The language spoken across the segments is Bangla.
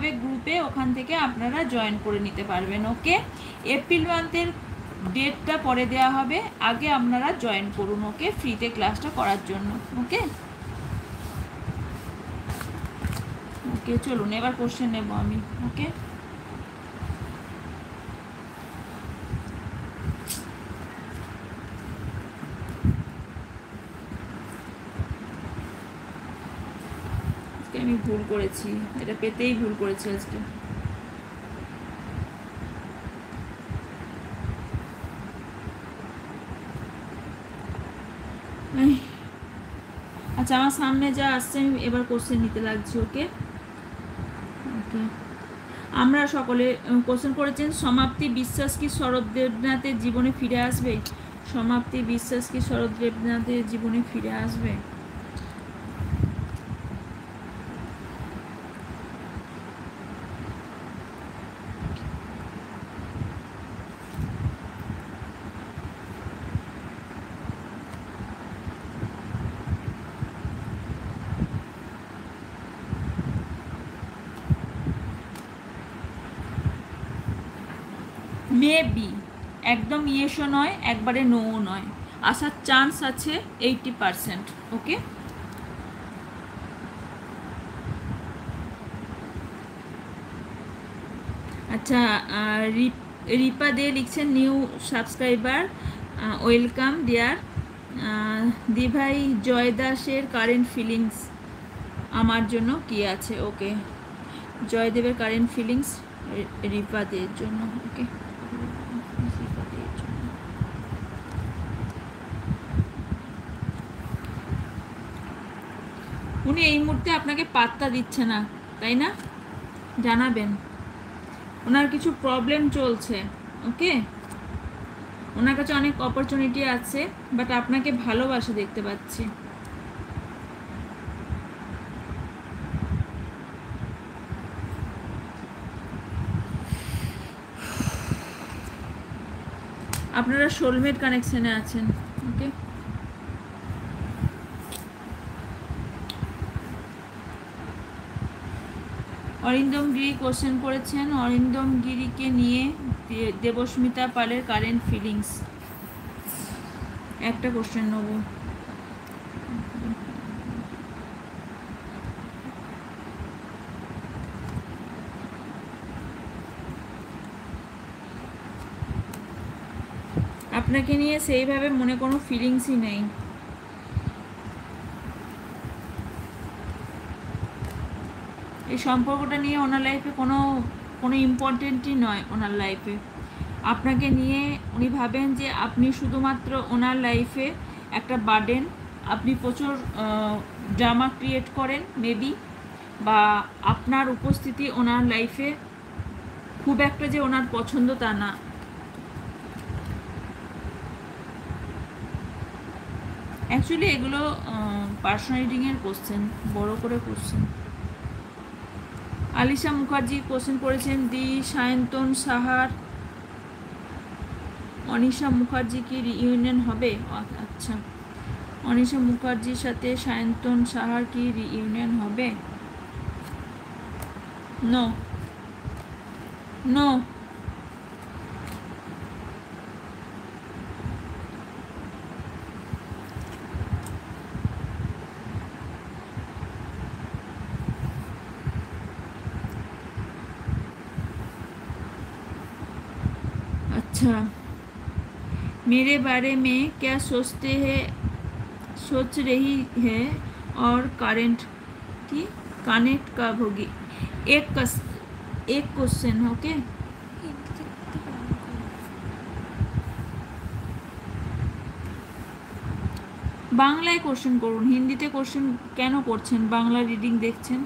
হবে গ্রুপে, ওখান থেকে আপনারা জয়েন করে নিতে পারবেন। ওকে, এপ্রিল মান্থের ডেটটা পরে দেওয়া হবে, আগে আপনারা জয়েন করুন। ওকে, ফ্রিতে ক্লাসটা করার জন্য। ওকে ওকে চলুন এবার কোশ্চেন নেব আমি। ওকে, আমি ভুল করেছি, এটা পেতেই ভুল করেছি আজকে। আচ্ছা, আমার সামনে যা আসছে আমি এবার কোশ্চেন নিতে লাগছি। ওকে ওকে, আমরা সকলে কোশ্চেন করেছেন, সমাপ্তি বিশ্বাস কি শরৎ দেবনাথের জীবনে ফিরে আসবে? সমাপ্তি বিশ্বাস কি শরৎ দেবনাথের জীবনে ফিরে আসবে? মেবি, একদম ইয়েসও নয়, একবারে নোও নয়, আসার চান্স আছে 80%। ওকে, আচ্ছা, রিপা দে লিখছেন নিউ সাবস্ক্রাইবার, ওয়েলকাম ডিয়ার। দি ভাই, জয় দাসের কারেন্ট ফিলিংস আমার জন্য কি আছে? ওকে, জয়দেবের কারেন্ট ফিলিংস রিপা দের জন্য। ওকে, উনি এই মুহূর্তে আপনাকে পাত্তা দিচ্ছে না, তাই না? জানাবেন, ওনার কিছু প্রবলেম চলছে। ওকে, ওনার কাছে অনেক অপরচুনিটি আছে, বাট আপনাকে ভালোবাসা দেখতে পাচ্ছি। আপনারা সোলমেট কানেকশনে আছেন। ওকে, অরিন্দম গিরি কোশ্চেন করেছেন, অরিন্দম গিরিকে নিয়ে দেবস্মিতা পালের কারেন্ট ফিলিংস। একটা কোশ্চেন নেব। আপনাকে নিয়ে সেইভাবে মনে কোনো ফিলিংসই নেই। এই সম্পর্কটা নিয়ে ওনার লাইফে কোনো ইম্পর্টেন্টই নয়। ওনার লাইফে আপনাকে নিয়ে উনি ভাবেন যে আপনি শুধুমাত্র ওনার লাইফে একটা বার্ডেন, আপনি প্রচুর ড্রামা ক্রিয়েট করেন মেবি, বা আপনার উপস্থিতি ওনার লাইফে খুব একটা যে ওনার পছন্দ তা না। অ্যাকচুয়ালি এগুলো পার্সোনালিটিংয়ের কোশ্চেন, বড় করে কোশ্চেন। আলিশা মুখার্জি কোশ্চেন করেছেন, দি সায়ন্তন সাহার অনিশা মুখার্জি কি রিইউনিয়ন হবে? আচ্ছা, অনিশা মুখার্জির সাথে সায়ন্তন সাহার কি রিইউনিয়ন হবে? No no. अच्छा, मेरे बारे में क्या सोच रही है और कनेक्ट कब होगी? एक क्वेश्चन। ओके, বাংলায় কোশ্চেন করুন, হিন্দিতে কোশ্চেন কেন করছেন? বাংলা রিডিং দেখছেন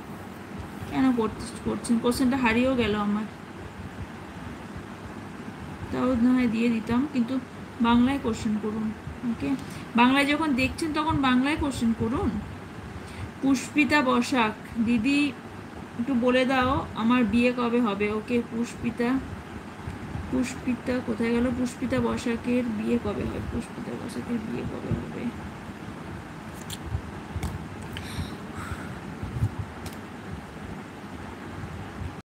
কেন করছেন? কোশ্চেনটা হারিয়েও গেল আমার, তাও না হয় দিয়ে দিতাম, কিন্তু বাংলায় কোশ্চেন করুন। ওকে, বাংলায় যখন দেখছেন তখন বাংলায় কোশ্চেন করুন। পুষ্পিতা বসাক, দিদি একটু বলে দাও আমার বিয়ে কবে হবে? ওকে, পুষ্পিতা কোথায় গেল? পুষ্পিতা বসাকের বিয়ে কবে হবে? পুষ্পিতা বসাকের বিয়ে কবে হবে?